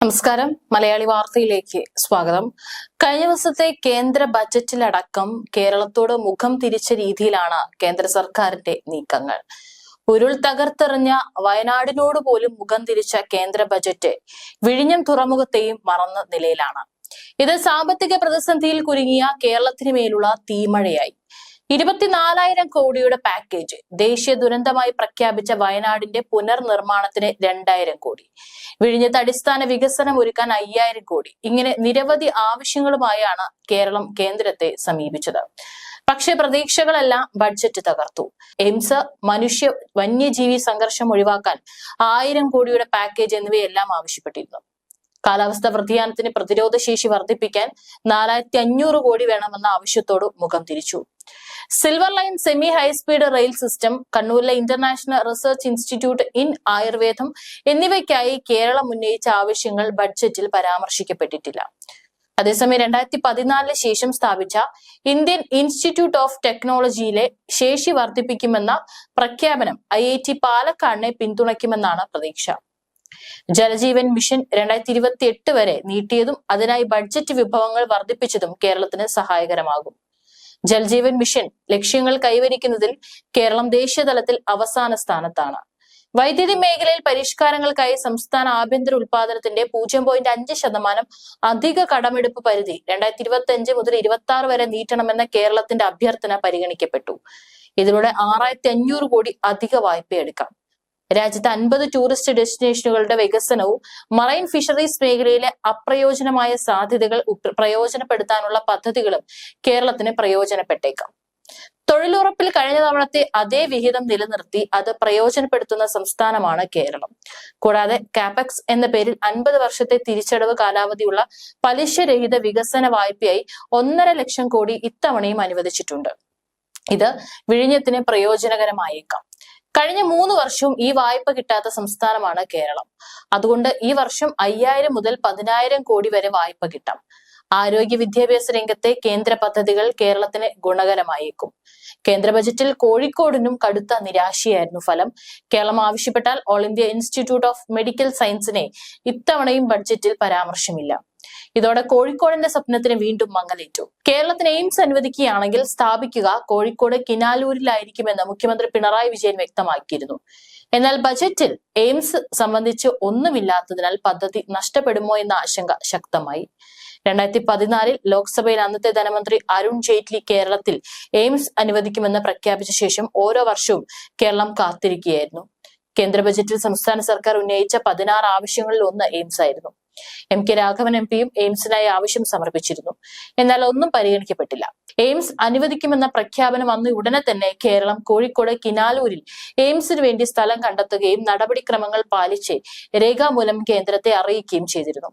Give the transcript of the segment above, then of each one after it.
നമസ്കാരം. മലയാളി വാർത്തയിലേക്ക് സ്വാഗതം. കഴിഞ്ഞ ദിവസത്തെ കേന്ദ്ര ബജറ്റിലടക്കം കേരളത്തോട് മുഖം തിരിച്ച രീതിയിലാണ് കേന്ദ്ര സർക്കാരിന്റെ നീക്കങ്ങൾ. ഉരുൾ തകർത്തെറിഞ്ഞ വയനാടിനോട് പോലും മുഖം തിരിച്ച കേന്ദ്ര ബജറ്റ് വിഴിഞ്ഞം തുറമുഖത്തെയും മറന്ന നിലയിലാണ്. ഇത് സാമ്പത്തിക പ്രതിസന്ധിയിൽ കുരുങ്ങിയ കേരളത്തിന് മേലുള്ള തീമഴയായി. 24,000 കോടിയുടെ പാക്കേജ്, ദേശീയ ദുരന്തമായി പ്രഖ്യാപിച്ച വയനാടിന്റെ പുനർനിർമ്മാണത്തിന് 2,000 കോടി, വിഴിഞ്ഞത്ത് അടിസ്ഥാന വികസനം ഒരുക്കാൻ 5,000 കോടി, ഇങ്ങനെ നിരവധി ആവശ്യങ്ങളുമായാണ് കേരളം കേന്ദ്രത്തെ സമീപിച്ചത്. പക്ഷേ പ്രതീക്ഷകളെല്ലാം ബഡ്ജറ്റ് തകർത്തു. എയിംസ്, മനുഷ്യ വന്യജീവി സംഘർഷം ഒഴിവാക്കാൻ 1,000 കോടിയുടെ പാക്കേജ് എന്നിവയെല്ലാം ആവശ്യപ്പെട്ടിരുന്നു. കാലാവസ്ഥാ വ്യതിയാനത്തിന് പ്രതിരോധ ശേഷി വർദ്ധിപ്പിക്കാൻ 4,500 കോടി വേണമെന്ന ആവശ്യത്തോട് മുഖം തിരിച്ചു. Silver line semi high speed rail system, കണ്ണൂരിലെ ഇന്റർനാഷണൽ റിസർച്ച് ഇൻസ്റ്റിറ്റ്യൂട്ട് ഇൻ ആയുർവേദം എന്നിവയ്ക്കായി കേരളം ഉന്നയിച്ച ആവശ്യങ്ങൾ ബഡ്ജറ്റിൽ പരാമർശിക്കപ്പെട്ടിട്ടില്ല. അതേസമയം 2014 ശേഷം സ്ഥാപിച്ച ഇന്ത്യൻ ഇൻസ്റ്റിറ്റ്യൂട്ട് ഓഫ് ടെക്നോളജിയിലെ ശേഷി വർദ്ധിപ്പിക്കുമെന്ന പ്രഖ്യാപനം IIT പാലക്കാടിനെ പിന്തുണയ്ക്കുമെന്നാണ് പ്രതീക്ഷ. ജലജീവൻ മിഷൻ 2028 വരെ നീട്ടിയതും അതിനായി ബഡ്ജറ്റ് വിഭവങ്ങൾ വർദ്ധിപ്പിച്ചതും കേരളത്തിന് സഹായകരമാകും. ജലജീവൻ മിഷൻ ലക്ഷ്യങ്ങൾ കൈവരിക്കുന്നതിൽ കേരളം ദേശീയതലത്തിൽ അവസാന സ്ഥാനത്താണ്. വൈദ്യുതി മേഖലയിൽ പരിഷ്കാരങ്ങൾക്കായി സംസ്ഥാന ആഭ്യന്തര ഉൽപാദനത്തിന്റെ 0.5% അധിക കടമെടുപ്പ് പരിധി 2025 മുതൽ 26 വരെ നീട്ടണമെന്ന കേരളത്തിന്റെ അഭ്യർത്ഥന പരിഗണിക്കപ്പെട്ടു. ഇതിലൂടെ 6,500 കോടി അധിക വായ്പയെടുക്കാം. രാജ്യത്ത് 50 ടൂറിസ്റ്റ് ഡെസ്റ്റിനേഷനുകളുടെ വികസനവും മറൈൻ ഫിഷറീസ് മേഖലയിലെ അപ്രയോജനമായ സാധ്യതകൾ പ്രയോജനപ്പെടുത്താനുള്ള പദ്ധതികളും കേരളത്തിന് പ്രയോജനപ്പെട്ടേക്കാം. തൊഴിലുറപ്പിൽ കഴിഞ്ഞ തവണത്തെ അതേ വിഹിതം നിലനിർത്തി അത് പ്രയോജനപ്പെടുത്തുന്ന സംസ്ഥാനമാണ് കേരളം. കൂടാതെ കാപെക്സ് എന്ന പേരിൽ 50 വർഷത്തെ തിരിച്ചടവ് കാലാവധിയുള്ള പലിശരഹിത വികസന വായ്പയായി 1.5 ലക്ഷം കോടി ഇത്തവണയും അനുവദിച്ചിട്ടുണ്ട്. ഇത് വിഴിഞ്ഞത്തിന് പ്രയോജനകരമായേക്കാം. കഴിഞ്ഞ 3 വർഷവും ഈ വായ്പ കിട്ടാത്ത സംസ്ഥാനമാണ് കേരളം. അതുകൊണ്ട് ഈ വർഷം 5,000 മുതൽ 10,000 കോടി വരെ വായ്പ കിട്ടാം. ആരോഗ്യ വിദ്യാഭ്യാസ രംഗത്തെ കേന്ദ്ര പദ്ധതികൾ കേരളത്തിന് ഗുണകരമായേക്കും. കേന്ദ്ര ബജറ്റിൽ കോഴിക്കോടിനും കടുത്ത നിരാശയായിരുന്നു ഫലം. കേരളം ആവശ്യപ്പെട്ടാൽ All India Institute of Medical സയൻസിനെ ഇത്തവണയും ബഡ്ജറ്റിൽ പരാമർശമില്ല. ഇതോടെ കോഴിക്കോടിന്റെ സ്വപ്നത്തിന് വീണ്ടും മങ്ങലേറ്റു. കേരളത്തിന് എയിംസ് അനുവദിക്കുകയാണെങ്കിൽ സ്ഥാപിക്കുക കോഴിക്കോട് കിനാലൂരിലായിരിക്കുമെന്ന് മുഖ്യമന്ത്രി പിണറായി വിജയൻ വ്യക്തമാക്കിയിരുന്നു. എന്നാൽ ബജറ്റിൽ എയിംസ് സംബന്ധിച്ച് ഒന്നുമില്ലാത്തതിനാൽ പദ്ധതി നഷ്ടപ്പെടുമോ എന്ന ആശങ്ക ശക്തമായി. 2014 ലോക്സഭയിൽ അന്നത്തെ ധനമന്ത്രി അരുൺ ജെയ്റ്റ്ലി കേരളത്തിൽ എയിംസ് അനുവദിക്കുമെന്ന് പ്രഖ്യാപിച്ച ശേഷം ഓരോ വർഷവും കേരളം കാത്തിരിക്കുകയായിരുന്നു. കേന്ദ്ര ബജറ്റിൽ സംസ്ഥാന സർക്കാർ ഉന്നയിച്ച 16 ആവശ്യങ്ങളിൽ ഒന്ന് എയിംസ് ആയിരുന്നു. MK രാഘവൻ MPയും എയിംസിനായി ആവശ്യം സമർപ്പിച്ചിരുന്നു. എന്നാൽ ഒന്നും പരിഗണിക്കപ്പെട്ടില്ല. എയിംസ് അനുവദിക്കുമെന്ന പ്രഖ്യാപനം വന്ന ഉടനെ തന്നെ കേരളം കോഴിക്കോട് കിനാലൂരിൽ എയിംസിന് വേണ്ടി സ്ഥലം കണ്ടെത്തുകയും നടപടിക്രമങ്ങൾ പാലിച്ച് രേഖാമൂലം കേന്ദ്രത്തെ അറിയിക്കുകയും ചെയ്തിരുന്നു.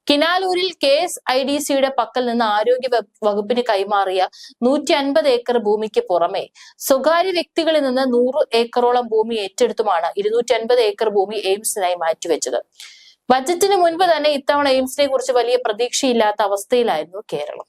കിനാലൂരിൽ KSIDCയുടെ പക്കൽ നിന്ന് ആരോഗ്യ വകുപ്പിന് കൈമാറിയ 150 ഏക്കർ ഭൂമിക്ക് പുറമെ സ്വകാര്യ വ്യക്തികളിൽ നിന്ന് 100 ഏക്കറോളം ഭൂമി ഏറ്റെടുത്തുമാണ് 250 ഏക്കർ ഭൂമി എയിംസിനായി മാറ്റിവെച്ചത്. ബജറ്റിന് മുൻപ് തന്നെ ഇത്തവണ എയിംസിനെ കുറിച്ച് വലിയ പ്രതീക്ഷയില്ലാത്ത അവസ്ഥയിലായിരുന്നു കേരളം.